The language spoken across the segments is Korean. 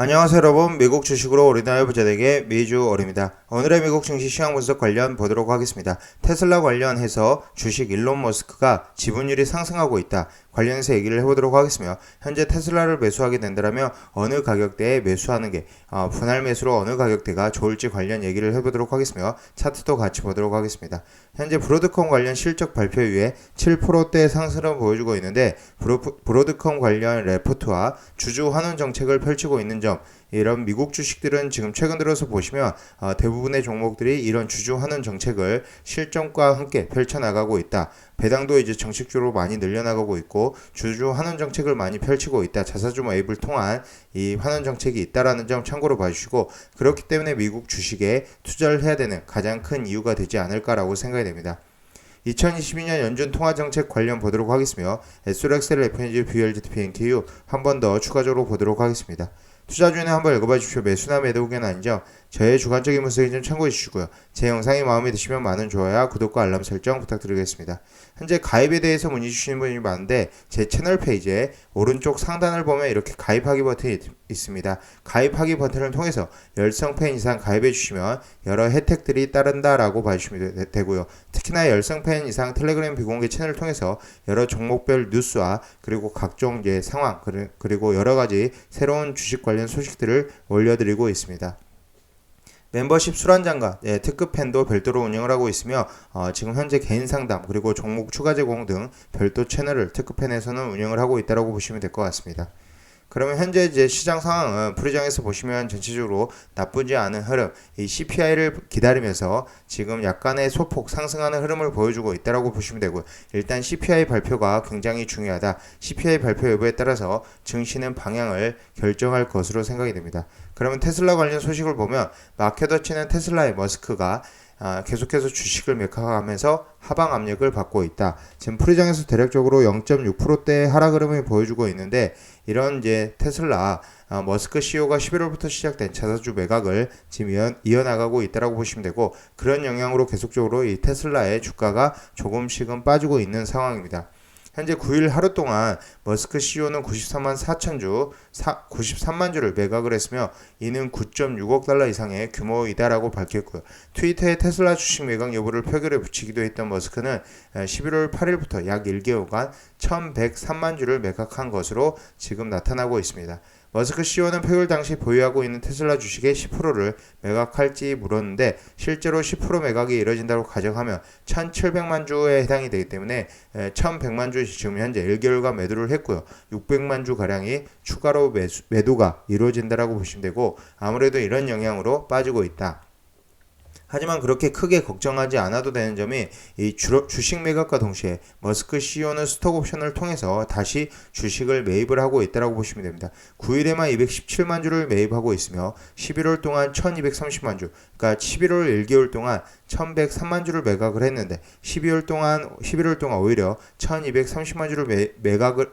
안녕하세요 여러분, 미국 주식으로 우리나라 부자되게 미주얼입니다. 오늘의 미국 증시 시황 분석 관련 보도록 하겠습니다. 테슬라 관련해서 주식 일론 머스크가 지분율이 상승하고 있다 관련해서 얘기를 해보도록 하겠으며, 현재 테슬라를 매수하게 된다면 어느 가격대에 매수하는 게 분할 매수로 어느 가격대가 좋을지 관련 얘기를 해보도록 하겠으며, 차트도 같이 보도록 하겠습니다. 현재 브로드컴 관련 실적 발표 이후에 7%대 상승을 보여주고 있는데, 브로드컴 관련 레포트와 주주 환원 정책을 펼치고 있는 점, 이런 미국 주식들은 지금 최근 들어서 보시면 대부분의 종목들이 이런 주주 환원 정책을 실적과 함께 펼쳐나가고 있다. 배당도 이제 정책적으로 많이 늘려나가고 있고 주주 환원 정책을 많이 펼치고 있다. 자사주 모집을 통한 이 환원 정책이 있다라는 점 참고로 봐주시고, 그렇기 때문에 미국 주식에 투자를 해야 되는 가장 큰 이유가 되지 않을까라고 생각이 됩니다. 2022년 연준 통화정책 관련 보도록 하겠으며, SRXL, FNG, BLGT, NKU 한 번 더 추가적으로 보도록 하겠습니다. 투자주는 한번 읽어봐 주십시오. 매수나 매도 의견 아니죠. 저의 주관적인 분석이 좀 참고해 주시고요. 제 영상이 마음에 드시면 많은 좋아요, 구독과 알람 설정 부탁드리겠습니다. 현재 가입에 대해서 문의 주시는 분이 많은데, 제 채널 페이지에 오른쪽 상단을 보면 이렇게 가입하기 버튼이 있습니다. 가입하기 버튼을 통해서 10팬 이상 가입해 주시면 여러 혜택들이 따른다라고 봐주시면 되고요. 특히나 10팬 이상 텔레그램 비공개 채널을 통해서 여러 종목별 뉴스와 그리고 각종 상황 그리고 여러가지 새로운 주식 관련 소식들을 올려드리고 있습니다. 멤버십 술한잔과 특급 팬도 별도로 운영을 하고 있으며, 지금 현재 개인 상담 그리고 종목 추가 제공 등 별도 채널을 특급 팬에서는 운영을 하고 있다고 보시면 될 것 같습니다. 그러면 현재 이제 시장 상황은 프리장에서 보시면 전체적으로 나쁘지 않은 흐름, 이 CPI를 기다리면서 지금 약간의 소폭 상승하는 흐름을 보여주고 있다고 보시면 되고요. 일단 CPI 발표가 굉장히 중요하다. CPI 발표 여부에 따라서 증시는 방향을 결정할 것으로 생각이 됩니다. 그러면 테슬라 관련 소식을 보면, 마켓워치는 테슬라의 머스크가 계속해서 주식을 매각하면서 하방 압력을 받고 있다. 지금 프리장에서 대략적으로 0.6%대 하락 흐름을 보여주고 있는데, 이런 테슬라 머스크 CEO가 11월부터 시작된 자사주 매각을 지금 이어나가고 있다고 보시면 되고, 그런 영향으로 계속적으로 이 테슬라의 주가가 조금씩은 빠지고 있는 상황입니다. 현재 9일 하루 동안 머스크 CEO는 93만 4천 주, 93만 주를 매각을 했으며, 이는 9.6억 달러 이상의 규모이다라고 밝혔고요. 트위터에 테슬라 주식 매각 여부를 표결에 붙이기도 했던 머스크는 11월 8일부터 약 1개월간 1103만 주를 매각한 것으로 지금 나타나고 있습니다. 머스크 CEO는 표결 당시 보유하고 있는 테슬라 주식의 10%를 매각할지 물었는데, 실제로 10% 매각이 이뤄진다고 가정하면 1700만 주에 해당이 되기 때문에 1100만 주 지금 현재 1개월간 매도를 했고요. 600만 주 가량이 추가로 매도가 이루어진다고 보시면 되고, 아무래도 이런 영향으로 빠지고 있다. 하지만 그렇게 크게 걱정하지 않아도 되는 점이, 이 주식 매각과 동시에 머스크 CEO는 스톡 옵션을 통해서 다시 주식을 매입을 하고 있다고 보시면 됩니다. 9일에만 217만 주를 매입하고 있으며 11월 동안 1230만 주, 그러니까 11월 1개월 동안 1103만 주를 매각을 했는데, 11월 동안 오히려 1230만 주를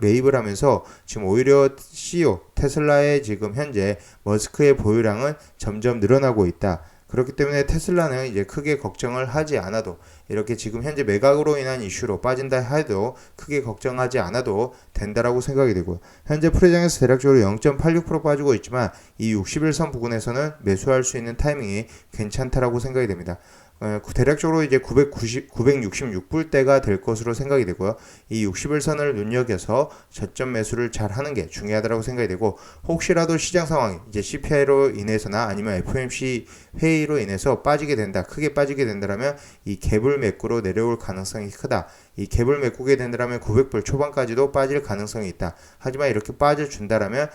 매입을 하면서 지금 오히려 CEO 테슬라의 지금 현재 머스크의 보유량은 점점 늘어나고 있다. 그렇기 때문에 테슬라는 이제 크게 걱정을 하지 않아도, 이렇게 지금 현재 매각으로 인한 이슈로 빠진다 해도 크게 걱정하지 않아도 된다라고 생각이 되고요. 현재 프리장에서 대략적으로 0.86% 빠지고 있지만, 이 60일선 부근에서는 매수할 수 있는 타이밍이 괜찮다라고 생각이 됩니다. 대략적으로 이제 966불대가 될 것으로 생각이 되고요. 이 60일선을 눈여겨서 저점 매수를 잘 하는 게 중요하다고 생각이 되고, 혹시라도 시장 상황이 이제 CPI로 인해서나 아니면 FOMC 회의로 인해서 크게 빠지게 된다면 이 갭을 메꾸로 내려올 가능성이 크다. 이 갭을 메꾸게 된다면 900불 초반까지도 빠질 가능성이 있다. 하지만 이렇게 빠져준다면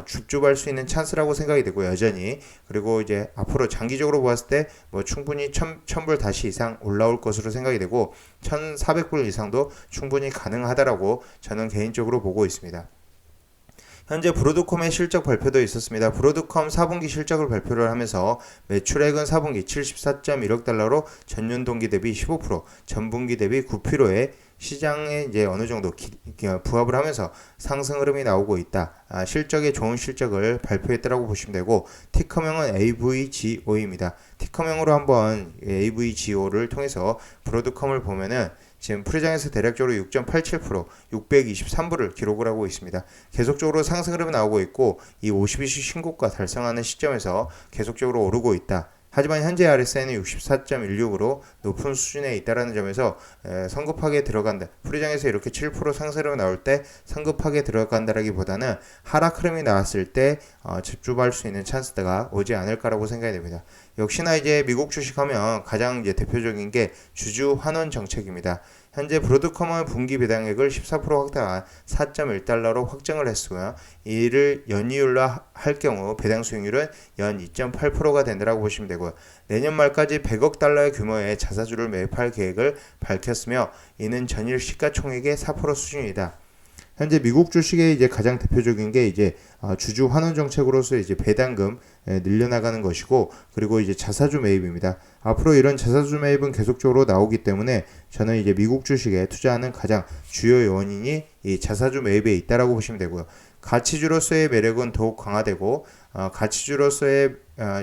줍줍할 수 있는 찬스라고 생각이 되고, 여전히. 그리고 이제 앞으로 장기적으로 보았을 때 충분히 1000불 다시 이상 올라올 것으로 생각이 되고, 1400불 이상도 충분히 가능하다라고 저는 개인적으로 보고 있습니다. 현재 브로드컴의 실적 발표도 있었습니다. 브로드컴 4분기 실적을 발표를 하면서 매출액은 4분기 74.1억 달러로 전년 동기 대비 15%, 전분기 대비 9%의 시장에 이제 어느 정도 부합을 하면서 상승 흐름이 나오고 있다. 실적에 좋은 실적을 발표했다고 보시면 되고, 티커명은 AVGO입니다. 티커명으로 한번 AVGO를 통해서 브로드컴을 보면은 지금 프리장에서 대략적으로 6.87%, 623불을 기록을 하고 있습니다. 계속적으로 상승 흐름이 나오고 있고 이 52주 신고가 달성하는 시점에서 계속적으로 오르고 있다. 하지만 현재 RSI는 64.16으로 높은 수준에 있다는 점에서 성급하게 들어간다. 프리장에서 이렇게 7% 상승으로 나올 때 성급하게 들어간다라기보다는 하락 흐름이 나왔을 때 집중할 수 있는 찬스가 오지 않을까라고 생각이 됩니다. 역시나 이제 미국 주식하면 가장 이제 대표적인 게 주주 환원 정책입니다. 현재 브로드컴은 분기 배당액을 14% 확대한 4.1달러로 확정을 했고요. 이를 연이율로 할 경우 배당 수익률은 연 2.8%가 된다고 보시면 되고요. 내년 말까지 100억 달러의 규모의 자사주를 매입할 계획을 밝혔으며 이는 전일 시가총액의 4% 수준이다. 현재 미국 주식의 이제 가장 대표적인 게 이제 주주 환원 정책으로서 이제 배당금 늘려나가는 것이고, 그리고 이제 자사주 매입입니다. 앞으로 이런 자사주 매입은 계속적으로 나오기 때문에 저는 이제 미국 주식에 투자하는 가장 주요 요인이 이 자사주 매입에 있다라고 보시면 되고요. 가치주로서의 매력은 더욱 강화되고 가치주로서의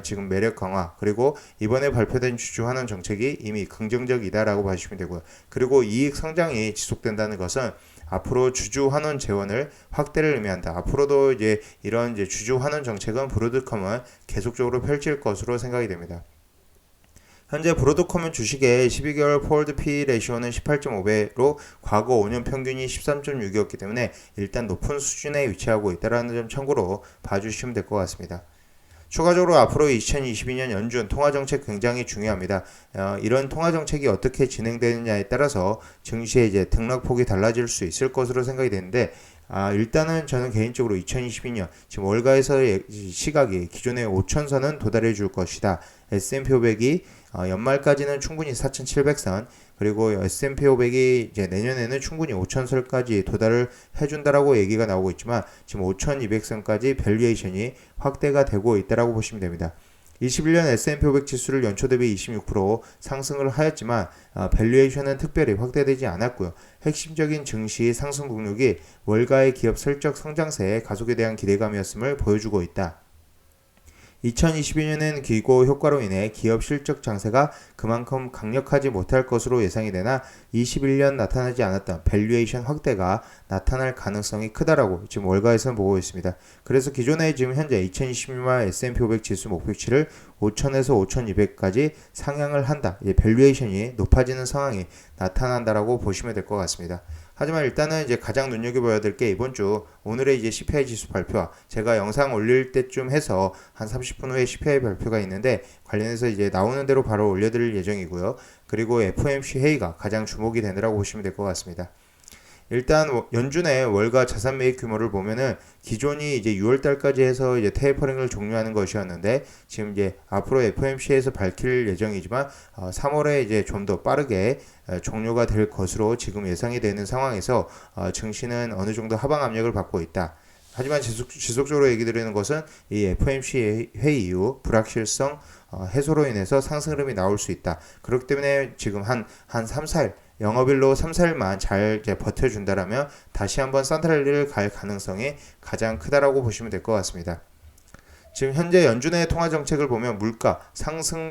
지금 매력 강화, 그리고 이번에 발표된 주주 환원 정책이 이미 긍정적이다라고 보시면 되고요. 그리고 이익 성장이 지속된다는 것은 앞으로 주주 환원 재원을 확대를 의미한다. 앞으로도 이제 이런 이제 주주 환원 정책은 브로드컴은 계속적으로 펼칠 것으로 생각이 됩니다. 현재 브로드컴은 주식의 12개월 포워드 P 레이쇼는 18.5배로 과거 5년 평균이 13.6이었기 때문에 일단 높은 수준에 위치하고 있다는 점 참고로 봐주시면 될 것 같습니다. 추가적으로 앞으로 2022년 연준 통화정책 굉장히 중요합니다. 이런 통화정책이 어떻게 진행되느냐에 따라서 증시의 이제 등락폭이 달라질 수 있을 것으로 생각이 되는데, 일단은 저는 개인적으로 2022년 지금 월가에서의 시각이 기존의 5천선은 도달해 줄 것이다. S&P 500이 연말까지는 충분히 4,700선, 그리고 S&P 500이 이제 내년에는 충분히 5,000선까지 도달을 해준다라고 얘기가 나오고 있지만 지금 5,200선까지 밸류에이션이 확대가 되고 있다라고 보시면 됩니다. 21년 S&P 500 지수를 연초 대비 26% 상승을 하였지만 밸류에이션은 특별히 확대되지 않았고요. 핵심적인 증시 상승 동력이 월가의 기업 실적 성장세의 가속에 대한 기대감이었음을 보여주고 있다. 2022년엔 기고 효과로 인해 기업 실적 장세가 그만큼 강력하지 못할 것으로 예상이 되나 21년 나타나지 않았던 밸류에이션 확대가 나타날 가능성이 크다라고 지금 월가에서는 보고 있습니다. 그래서 기존에 지금 현재 2022년 S&P 500 지수 목표치를 5,000에서 5,200까지 상향을 한다. 밸류에이션이 높아지는 상황이 나타난다라고 보시면 될 것 같습니다. 하지만 일단은 이제 가장 눈여겨봐야 될 게 이번 주 오늘의 이제 CPI 지수 발표와 제가 영상 올릴 때쯤 해서 한 30분 후에 CPI 발표가 있는데 관련해서 이제 나오는 대로 바로 올려드릴 예정이고요. 그리고 FOMC 회의가 가장 주목이 되느라고 보시면 될 것 같습니다. 일단 연준의 월가 자산 매입 규모를 보면은 기존이 이제 6월달까지 해서 이제 테이퍼링을 종료하는 것이었는데 지금 이제 앞으로 FOMC에서 밝힐 예정이지만 3월에 이제 좀 더 빠르게 종료가 될 것으로 지금 예상이 되는 상황에서 증시는 어느 정도 하방 압력을 받고 있다. 하지만 지속적으로 얘기 드리는 것은 이 FOMC 회의 이후 불확실성 해소로 인해서 상승 흐름이 나올 수 있다. 그렇기 때문에 지금 한 3, 4일 영업일로 3, 4일만 잘 버텨준다라면 다시 한번 산타랠리를 갈 가능성이 가장 크다라고 보시면 될 것 같습니다. 지금 현재 연준의 통화정책을 보면 물가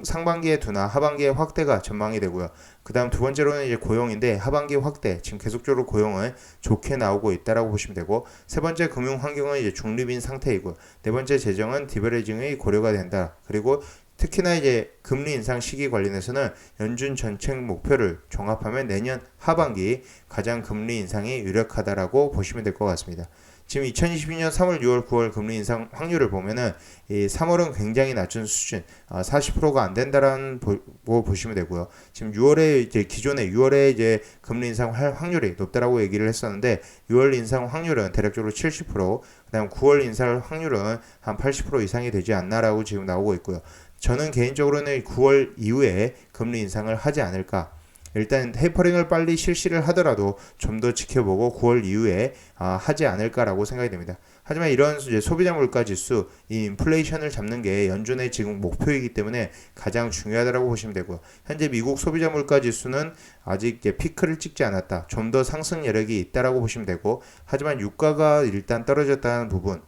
상반기에 둔화, 하반기에 확대가 전망이 되고요. 그 다음 두 번째로는 이제 고용인데 하반기 확대, 지금 계속적으로 고용은 좋게 나오고 있다라고 보시면 되고, 세 번째 금융 환경은 이제 중립인 상태이고, 네 번째 재정은 디버레징의 고려가 된다. 그리고 특히나 이제 금리 인상 시기 관련해서는 연준 정책 목표를 종합하면 내년 하반기 가장 금리 인상이 유력하다라고 보시면 될 것 같습니다. 지금 2022년 3월, 6월, 9월 금리 인상 확률을 보면은 이 3월은 굉장히 낮은 수준, 40%가 안 된다라는 보시면 되고요. 지금 6월에 이제 기존에 6월에 이제 금리 인상 확률이 높다라고 얘기를 했었는데 6월 인상 확률은 대략적으로 70%, 그다음 9월 인상 확률은 한 80% 이상이 되지 않나라고 지금 나오고 있고요. 저는 개인적으로는 9월 이후에 금리 인상을 하지 않을까. 일단 테이퍼링을 빨리 실시를 하더라도 좀 더 지켜보고 9월 이후에 하지 않을까라고 생각이 됩니다. 하지만 이런 이제 소비자 물가 지수, 이 인플레이션을 잡는 게 연준의 지금 목표이기 때문에 가장 중요하다고 보시면 되고요. 현재 미국 소비자 물가 지수는 아직 피크를 찍지 않았다. 좀 더 상승 여력이 있다라고 보시면 되고, 하지만 유가가 일단 떨어졌다는 부분,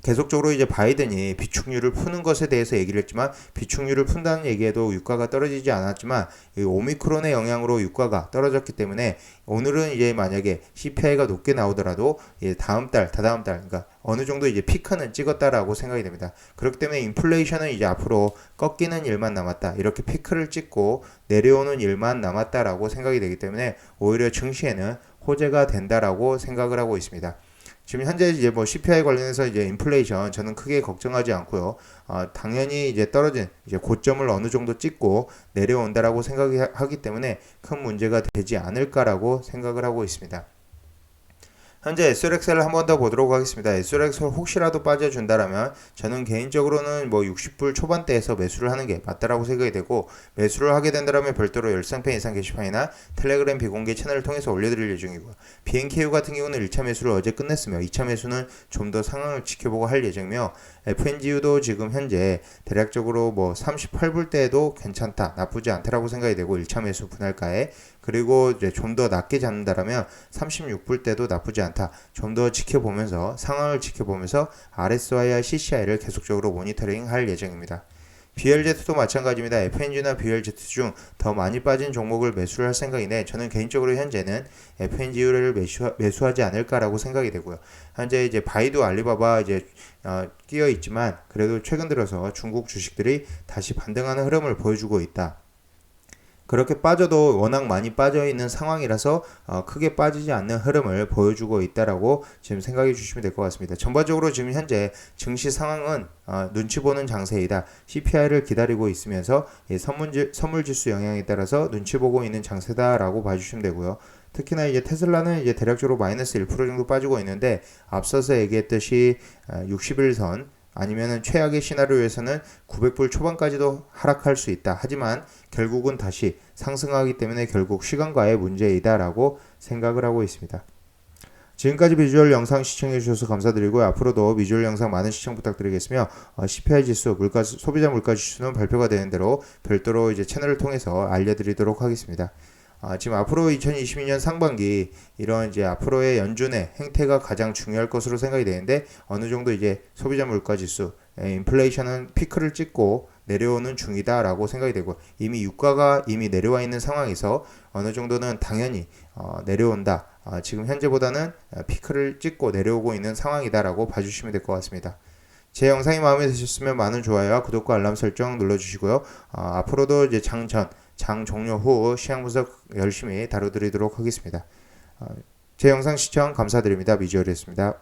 계속적으로 이제 바이든이 비축률을 푸는 것에 대해서 얘기를 했지만 비축률을 푼다는 얘기에도 유가가 떨어지지 않았지만 이 오미크론의 영향으로 유가가 떨어졌기 때문에 오늘은 이제 만약에 CPI가 높게 나오더라도 다음 달, 다다음 달, 그러니까 어느 정도 이제 피크는 찍었다라고 생각이 됩니다. 그렇기 때문에 인플레이션은 이제 앞으로 꺾이는 일만 남았다. 이렇게 피크를 찍고 내려오는 일만 남았다라고 생각이 되기 때문에 오히려 증시에는 호재가 된다라고 생각을 하고 있습니다. 지금 현재 이제 뭐 CPI 관련해서 이제 인플레이션 저는 크게 걱정하지 않고요. 당연히 이제 떨어진 이제 고점을 어느 정도 찍고 내려온다라고 생각하기 때문에 큰 문제가 되지 않을까라고 생각을 하고 있습니다. 현재 SRX를 한 번 더 보도록 하겠습니다. SRX 혹시라도 빠져준다라면 저는 개인적으로는 뭐 60불 초반대에서 매수를 하는 게 맞다라고 생각이 되고 매수를 하게 된다면 별도로 열상팬 이상 게시판이나 텔레그램 비공개 채널을 통해서 올려드릴 예정이고요. BNKU 같은 경우는 1차 매수를 어제 끝냈으며 2차 매수는 좀 더 상황을 지켜보고 할 예정이며 FNGU도 지금 현재 대략적으로 뭐 38불대에도 괜찮다, 나쁘지 않다라고 생각이 되고 1차 매수 분할가에 그리고 이제 좀 더 낮게 잡는다라면 36불대도 나쁘지 않다. 좀 더 지켜보면서 상황을 지켜보면서 RSI와 CCI를 계속적으로 모니터링 할 예정입니다. BLZ도 마찬가지입니다. FNG나 BLZ 중 더 많이 빠진 종목을 매수를 할 생각인데 저는 개인적으로 현재는 FNG를 매수하지 않을까라고 생각이 되고요. 현재 이제 바이두, 알리바바 이제 끼어 있지만 그래도 최근 들어서 중국 주식들이 다시 반등하는 흐름을 보여주고 있다. 그렇게 빠져도 워낙 많이 빠져있는 상황이라서 크게 빠지지 않는 흐름을 보여주고 있다라고 지금 생각해 주시면 될 것 같습니다. 전반적으로 지금 현재 증시 상황은 눈치 보는 장세이다. CPI를 기다리고 있으면서 선물지수 영향에 따라서 눈치 보고 있는 장세다라고 봐주시면 되고요. 특히나 이제 테슬라는 이제 대략적으로 마이너스 1% 정도 빠지고 있는데 앞서서 얘기했듯이 60일선 아니면은 최악의 시나리오에서는 900불 초반까지도 하락할 수 있다. 하지만 결국은 다시 상승하기 때문에 결국 시간과의 문제이다라고 생각을 하고 있습니다. 지금까지 비주얼 영상 시청해 주셔서 감사드리고요. 앞으로도 비주얼 영상 많은 시청 부탁드리겠으며 CPI 지수, 소비자 물가 지수는 발표가 되는 대로 별도로 이제 채널을 통해서 알려드리도록 하겠습니다. 지금 앞으로 2022년 상반기 이런 이제 앞으로의 연준의 행태가 가장 중요할 것으로 생각이 되는데 어느 정도 이제 소비자 물가 지수, 인플레이션은 피크를 찍고 내려오는 중이다라고 생각이 되고 이미 유가가 이미 내려와 있는 상황에서 어느 정도는 당연히 내려온다. 지금 현재보다는 피크를 찍고 내려오고 있는 상황이다라고 봐주시면 될 것 같습니다. 제 영상이 마음에 드셨으면 많은 좋아요와 구독과 알람 설정 눌러주시고요. 앞으로도 이제 장 종료 후 시황 분석 열심히 다뤄드리도록 하겠습니다. 제 영상 시청 감사드립니다. 미주얼이었습니다.